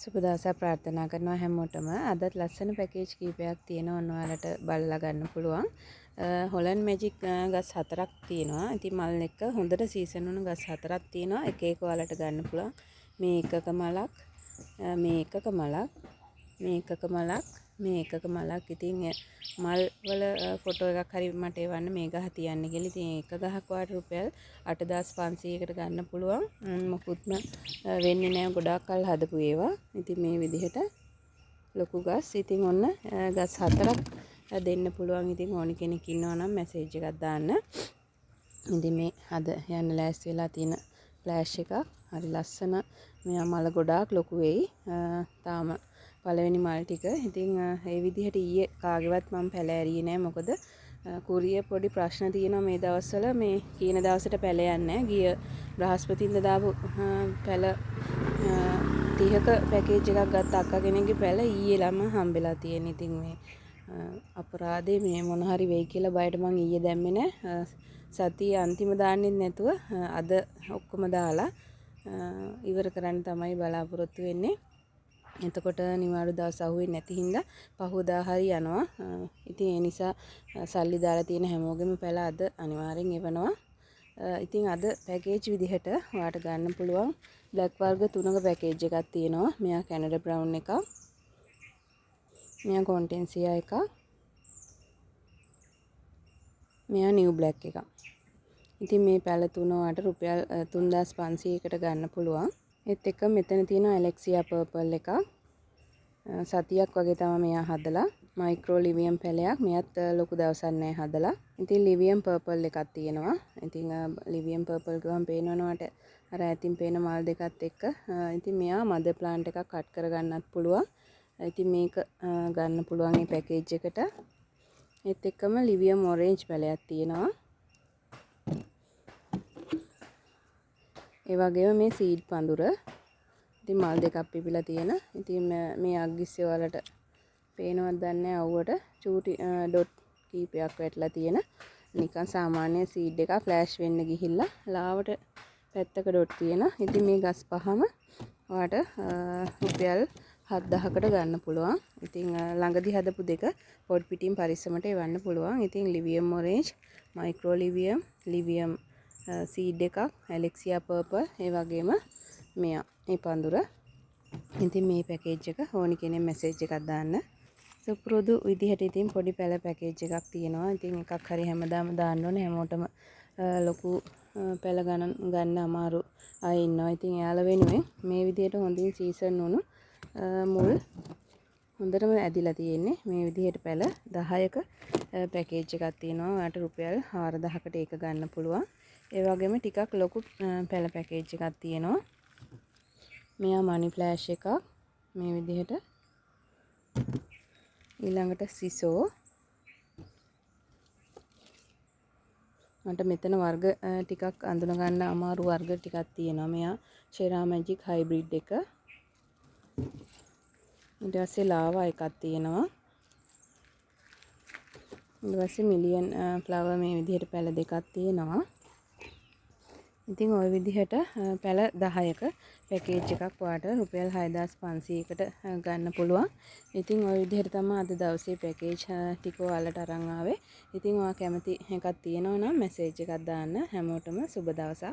සුබ දවසක් ප්‍රාර්ථනා කරනවා හැමෝටම. අදත් ලස්සන පැකේජ් කීපයක් තියෙනවා ඔයාලට බලලා ගන්න පුළුවන්. හොලන්ඩ් මැජික් ගස් 4ක් තියෙනවා. ඉතින් මල් එක හොඳට සීසන් වුණු ගස් 4ක් තියෙනවා. එක එක ඔයාලට ගන්න පුළුවන්. මේ එකක මලක්, මේ එකක මලක්, මේ එකක මලක්, මේ එකක මලක්. ඉතින් මල් වල ෆොටෝ එකක් හරි මට එවන්න මේ ගහ තියන්න කියලා. ඉතින් එක ගහක් වාට රුපියල් 8500කට ගන්න පුළුවන්. මොකුත්ම වෙන්නේ නැහැ, ගොඩාක් කල් හදපු ඒවා. ඉතින් මේ විදිහට ලොකු ගස්. ඉතින් ඔන්න ගස් 4ක් දෙන්න පුළුවන්. ඉතින් ඕනි කෙනෙක් ඉන්නවා නම් මැසේජ් එකක් දාන්න. ඉතින් මේ අද යන්න ලෑස්ති වෙලා තියෙන ෆ්ලෑෂ් එකක් හරි ලස්සන. මෙයා මල ගොඩාක් ලොකු වෙයි. තාම පළවෙනි මල් ටික. ඉතින් ඒ විදිහට ඊයේ කාගේවත් මම පැල ඇරියේ නැහැ. මොකද කුරිය පොඩි ප්‍රශ්න තියෙනවා මේ දවස්වල. මේ කීන දවසට පැල යන්නේ නැහැ. ගිය බ්‍රහස්පතින්ද දාපු පැල 30ක පැකේජ් එකක් ගත්ත අක්කා කෙනෙක්ගේ පැල ඊයේ ළම හම්බෙලා තියෙන. ඉතින් මේ අපරාධේ මේ මොන හරි වෙයි කියලා බයට මං ඊයේ දැම්මේ නැහැ. සතිය අන්තිම දාන්නෙත් නැතුව අද ඔක්කොම දාලා ඉවර කරන්න තමයි බලාපොරොත්තු වෙන්නේ. එතකොට නිවාඩු දවස් අහුවෙන්නේ නැති හින්දා පහුවදා හරි යනවා. ඉතින් ඒ නිසා සල්ලි දාලා තියෙන හැමෝගෙම පැල අද අනිවාර්යෙන් එවනවා. ඉතින් අද පැකේජ් විදිහට ඔයාට ගන්න පුළුවන් බ්ලැක් වර්ග 3ක පැකේජ් එකක් තියෙනවා. මෙයා කැනඩා බ්‍රවුන් එකක්. මෙයා කොන්ටෙන්සියා එකක්. මෙයා නිව් බ්ලැක් එකක්. ඉතින් මේ පැල තුන ඔයාට රුපියල් 3500කට ගන්න පුළුවන්. ඒත් එක්ක මෙතන තියෙන ඇලෙක්සියා පර්පල් එකක්. සතියක් වගේ තමයි මෙයා හදලා. මයික්‍රෝ ලිවියම් පැලයක්. මෙයත් ලොකු දවසක් නැහැ හදලා. ඉතින් ලිවියම් පර්පල් එකක් තියෙනවා. ඉතින් ලිවියම් පර්පල් ගම පේනවනට අර ඇතින් පේන මල් දෙකත් එක්ක. ඉතින් මෙයා මද ප්ලාන්ට් එකක් කට් කරගන්නත් පුළුවන්. ඉතින් මේක ගන්න පුළුවන් මේ පැකේජ් එකට. ඒත් එක්කම ලිවියම් ඔරෙන්ජ් පැලයක් තියෙනවා. ඒ වගේම මේ සීඩ් පඳුර. ඉතින් මල් දෙකක් පිපිලා තියෙන. ඉතින් මේ අග්ගිස්සේ වලට පේනවද දන්නේ අවුවට චූටි ඩොට් කීපයක් වැටලා තියෙන. නිකන් සාමාන්‍ය සීඩ් එකක් ෆ්ලෑෂ් වෙන්න ගිහිල්ලා ලාවට පැත්තක ඩොට් තියෙන. ඉතින් මේ ගස් පහම ඔයාට රුපියල් 7000කට ගන්න පුළුවන්. ඉතින් ළඟදි හදපු දෙක පොඩ් පිටින් පරිස්සමට එවන්න පුළුවන්. ඉතින් ලිවියම් ඔරෙන්ජ්, මයික්‍රෝ ලිවියම්, ලිවියම් සීඩ් එකක්, ඇලෙක්සියා පර්පල්, ඒ වගේම මෙයා මේ පඳුර. ඉතින් මේ පැකේජ් එක ඕනි කෙනෙක් මැසේජ් එකක් දාන්න. සුපුරුදු විදිහට ඉතින් පොඩි පැල පැකේජ් එකක් තියෙනවා. ඉතින් එකක් හරි හැමදාම දාන්න ඕනේ. හැමෝටම ලොකු පැල ගන්න අමාරු අය ඉන්නවා. ඉතින් එයාලා වෙනුවෙන් මේ විදිහට හොඳින් සීසන් වුණු මුල් හොඳටම ඇදිලා තියෙන්නේ. මේ විදිහට පැල 10ක පැකේජ් එකක් තියෙනවා. ඔයාලට රුපියල් 4000කට ඒක ගන්න පුළුවන්. ඒ වගේම ටිකක් ලොකු පැල පැකේජ් එකක් තියෙනවා. මෙයා මනි ෆ්ලෑෂ් එකක් මේ විදිහට. ඊළඟට සිසෝ. මට මෙතන වර්ග ටිකක් අඳුන ගන්න අමාරු වර්ග ටිකක් තියෙනවා. මෙයා ෂෙරා මැජික් හයිබ්‍රිඩ් එක. ඊට පස්සේ ලාවා එකක් තියෙනවා. ඊට පස්සේ මිලියන් ෆ්ලවර් මේ විදිහට පැල දෙකක් තියෙනවා. ඉතින් ওই විදිහට පැල 10ක පැකේජ් එකක් ඔයාට රුපියල් 6500කට ගන්න පුළුවන්. ඉතින් ওই විදිහට තමයි අද දවසේ පැකේජ් ටික ඔයාලට අරන් ආවේ. ඉතින් ඔයා කැමති එකක් තියෙනවා නම් මැසේජ් එකක් දාන්න. හැමෝටම සුබ දවසක්.